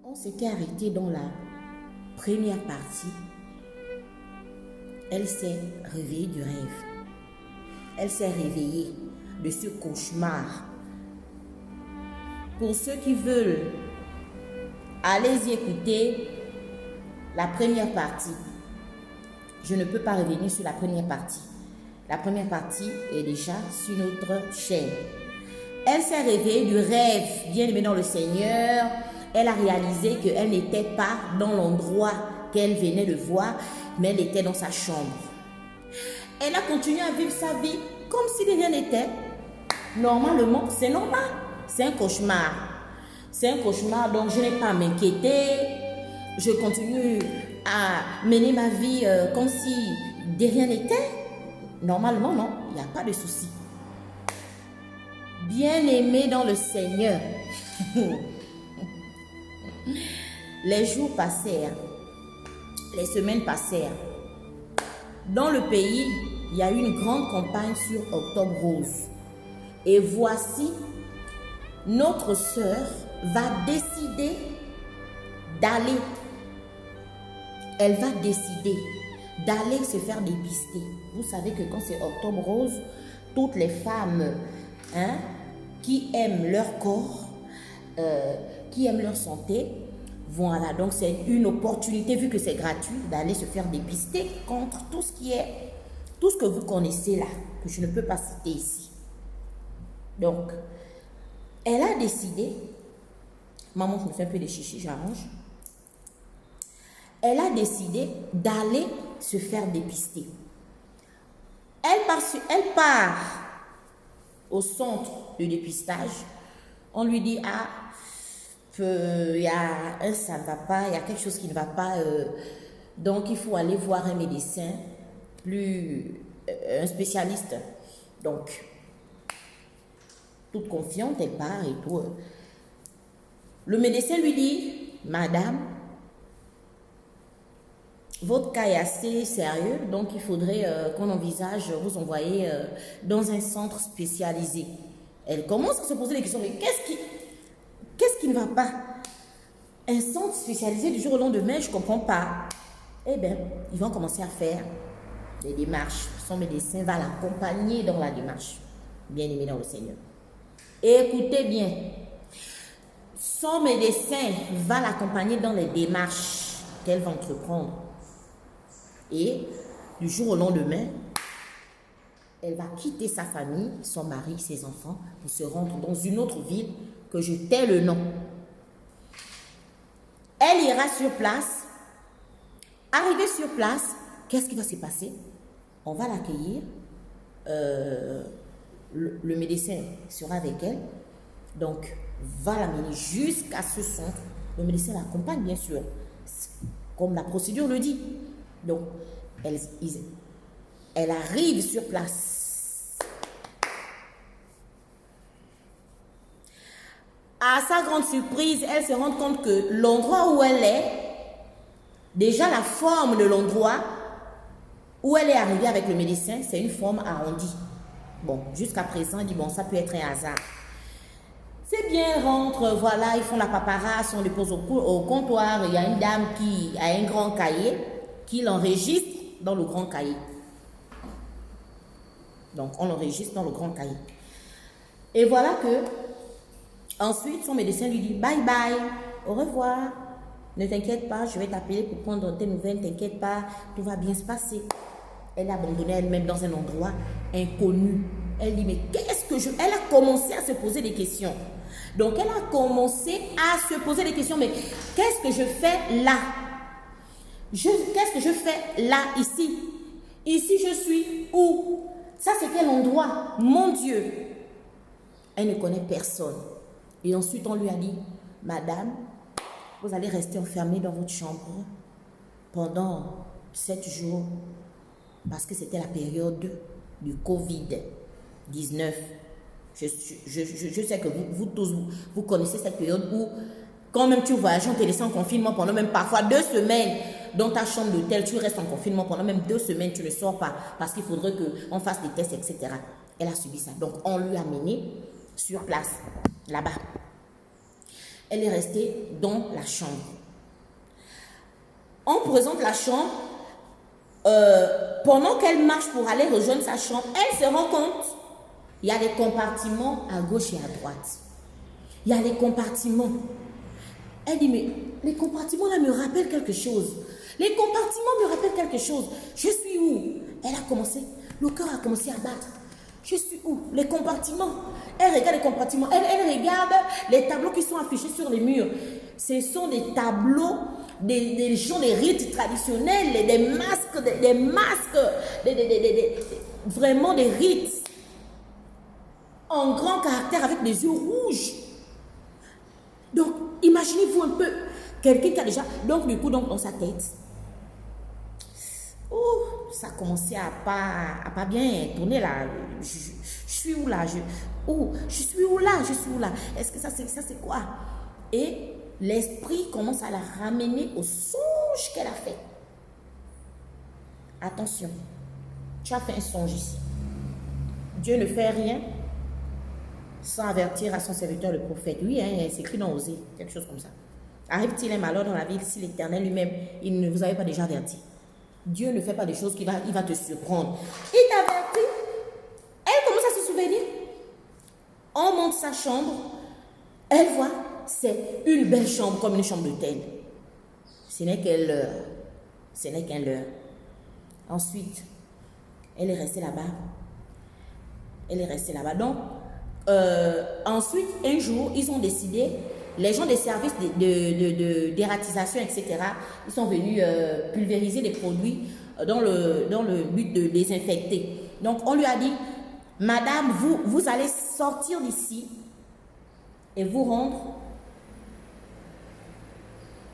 On s'était arrêté dans la première partie. Elle s'est réveillée du rêve. Elle s'est réveillée de ce cauchemar. Pour ceux qui veulent, allez-y écouter la première partie. Je ne peux pas revenir sur la première partie. La première partie est déjà sur notre chaîne. Elle s'est réveillée du rêve, bien aimée dans le Seigneur. Elle a réalisé qu'elle n'était pas dans l'endroit qu'elle venait de voir, mais elle était dans sa chambre. Elle a continué à vivre sa vie comme si de rien n'était. Normalement, c'est normal. C'est un cauchemar. C'est un cauchemar, donc je n'ai pas à m'inquiéter. Je continue à mener ma vie comme si de rien n'était. Normalement, non, il n'y a pas de souci. Bien-aimé dans le Seigneur. Les jours passèrent. Les semaines passèrent. Dans le pays, il y a eu une grande campagne sur Octobre Rose. Et voici, notre sœur va décider d'aller. Elle va décider d'aller se faire dépister. Vous savez que quand c'est Octobre Rose, toutes les femmes qui aiment leur corps, qui aiment leur santé, voilà, donc c'est une opportunité, vu que c'est gratuit, d'aller se faire dépister contre tout ce que vous connaissez là, que je ne peux pas citer ici. Donc, elle a décidé, maman, je me fais un peu de chichi, j'arrange. Elle a décidé d'aller se faire dépister. Elle part au centre de dépistage. On lui dit, il y a ça ne va pas, il y a quelque chose qui ne va pas. Donc, il faut aller voir un médecin, un spécialiste. Donc, toute confiante, elle part et tout. Le médecin lui dit, madame, votre cas est assez sérieux, donc il faudrait qu'on envisage vous envoyer dans un centre spécialisé. Elle commence à se poser des questions, mais qu'est-ce qui ne va pas? Un centre spécialisé du jour au lendemain, je ne comprends pas. Eh bien, ils vont commencer à faire des démarches. Son médecin va l'accompagner dans la démarche. Bien aimé dans le Seigneur. Et écoutez bien, son médecin va l'accompagner dans les démarches qu'elle va entreprendre. Et du jour au lendemain, elle va quitter sa famille, son mari, ses enfants, pour se rendre dans une autre ville que je tais le nom. Elle ira sur place. Arrivée sur place, qu'est-ce qui va se passer? On va l'accueillir. Le médecin sera avec elle. Donc, va l'amener jusqu'à ce centre. Le médecin l'accompagne, bien sûr, comme la procédure le dit. Donc, elle arrive sur place. À sa grande surprise, elle se rend compte que l'endroit où elle est, déjà la forme de l'endroit où elle est arrivée avec le médecin, c'est une forme arrondie. Bon, jusqu'à présent, elle dit, bon, ça peut être un hasard. C'est bien, elle rentre, voilà, ils font la paperasse, on le pose au comptoir. Il y a une dame qui a un grand cahier, qui l'enregistre dans le grand cahier. Donc, on l'enregistre dans le grand cahier. Et voilà que, ensuite, son médecin lui dit, bye bye, au revoir. Ne t'inquiète pas, je vais t'appeler pour prendre tes nouvelles, t'inquiète pas, tout va bien se passer. Elle a abandonné elle-même dans un endroit inconnu. Elle dit, mais qu'est-ce que je... Elle a commencé à se poser des questions. Donc, elle a commencé à se poser des questions, mais qu'est-ce que je fais là? Qu'est-ce que je fais là, ici? Ici, je suis où? Ça, c'est quel endroit? Mon Dieu! Elle ne connaît personne. Et ensuite, on lui a dit, madame, vous allez rester enfermée dans votre chambre pendant 7 jours parce que c'était la période du Covid-19. Je sais que vous tous, vous connaissez cette période où, quand même tu voyages, on te laisse en confinement pendant même parfois 2 semaines dans ta chambre d'hôtel, tu restes en confinement pendant même 2 semaines, tu ne sors pas parce qu'il faudrait qu'on fasse des tests, etc. Elle a subi ça. Donc, on lui a mené sur place, là-bas. Elle est restée dans la chambre. On présente la chambre. Pendant qu'elle marche pour aller rejoindre sa chambre, elle se rend compte, il y a des compartiments à gauche et à droite. Il y a les compartiments. Elle dit, mais les compartiments là me rappellent quelque chose. Les compartiments me rappellent quelque chose. Je suis où? Elle a commencé, le cœur a commencé à battre. Je suis où? Les compartiments. Elle regarde les compartiments. Elle regarde les tableaux qui sont affichés sur les murs. Ce sont des tableaux des gens, des rites traditionnels, des masques, vraiment des rites en grand caractère avec des yeux rouges. Donc, imaginez-vous un peu, quelqu'un qui a déjà, donc du coup, dans sa tête, oh, ça a commencé à pas bien tourner là. Je suis où là? Je suis où là? Je suis où là? Est-ce que ça c'est quoi? Et l'esprit commence à la ramener au songe qu'elle a fait. Attention, tu as fait un songe ici. Dieu ne fait rien sans avertir à son serviteur le prophète. Oui, hein, c'est écrit dans Osée, quelque chose comme ça. Arrive-t-il un malheur dans la vie si l'Éternel lui-même, il ne vous avait pas déjà averti? Dieu ne fait pas des choses il va te surprendre. Il t'avertit. Elle commence à se souvenir. On monte sa chambre. Elle voit, c'est une belle chambre comme une chambre d'hôtel. Ce n'est qu'un leurre. Ce n'est qu'un leurre. Ensuite, elle est restée là-bas. Elle est restée là-bas. Donc, ensuite, un jour, ils ont décidé, les gens des services d'ératisation, etc., ils sont venus pulvériser les produits dans le but de désinfecter. Donc, on lui a dit, madame, vous allez sortir d'ici et vous rendre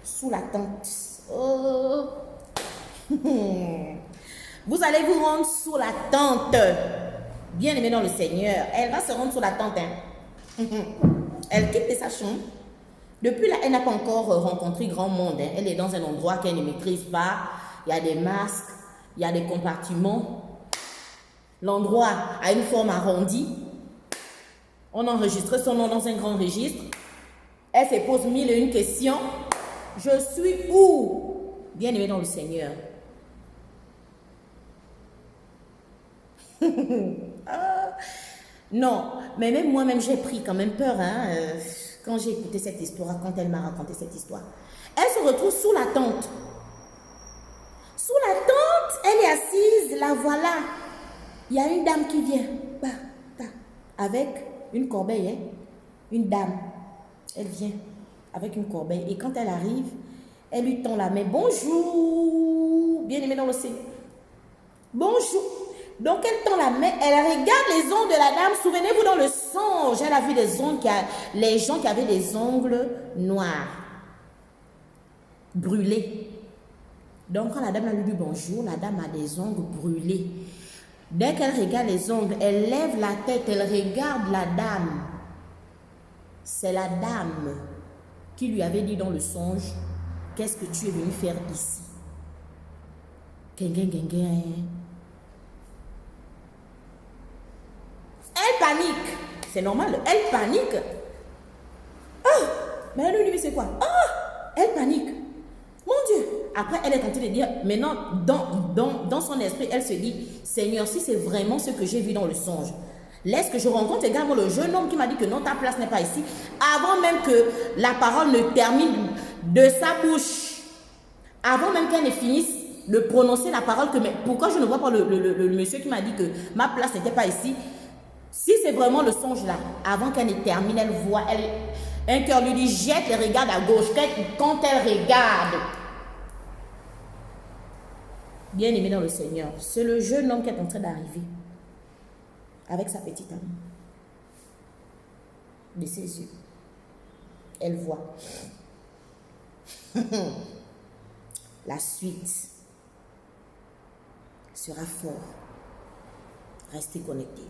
sous la tente. Oh. Vous allez vous rendre sous la tente. Bien aimée dans le Seigneur, elle va se rendre sous la tente. Hein. Elle quitte sa chambre. Depuis là, elle n'a pas encore rencontré grand monde. Hein. Elle est dans un endroit qu'elle ne maîtrise pas. Il y a des masques, il y a des compartiments. L'endroit a une forme arrondie. On enregistre son nom dans un grand registre. Elle se pose mille et une questions. Je suis où? Bien aimée dans le Seigneur. Non, mais même moi-même, j'ai pris quand même peur hein, quand j'ai écouté cette histoire, quand elle m'a raconté cette histoire. Elle se retrouve sous la tente. Sous la tente, elle est assise, la voilà. Il y a une dame qui vient, avec une corbeille, hein, une dame. Elle vient avec une corbeille. Et quand elle arrive, elle lui tend la main. Bonjour, bien-aimée dans le Seigneur. Bonjour. Donc elle tend la main, elle regarde les ongles de la dame. Souvenez-vous dans le songe, elle a vu les gens qui avaient des ongles noirs, brûlés. Donc quand la dame a lui dit bonjour, la dame a des ongles brûlés. Dès qu'elle regarde les ongles, elle lève la tête, elle regarde la dame. C'est la dame qui lui avait dit dans le songe, qu'est-ce que tu es venu faire ici? Elle panique. C'est normal. Elle panique. Ah! Mais elle lui dit, c'est quoi? Ah! Elle panique. Mon Dieu. Après, elle est tentée de dire, maintenant, dans son esprit, elle se dit, Seigneur, si c'est vraiment ce que j'ai vu dans le songe, laisse que je rencontre également le jeune homme qui m'a dit que non, ta place n'est pas ici, avant même que la parole ne termine de sa bouche, avant même qu'elle ne finisse de prononcer la parole, mais pourquoi je ne vois pas le monsieur qui m'a dit que ma place n'était pas ici? Si c'est vraiment le songe là, avant qu'elle ne termine, elle voit, un cœur lui dit, jette les regards à gauche. Quand elle regarde, bien aimé dans le Seigneur, c'est le jeune homme qui est en train d'arriver avec sa petite amie. De ses yeux, elle voit. La suite sera forte. Restez connectés.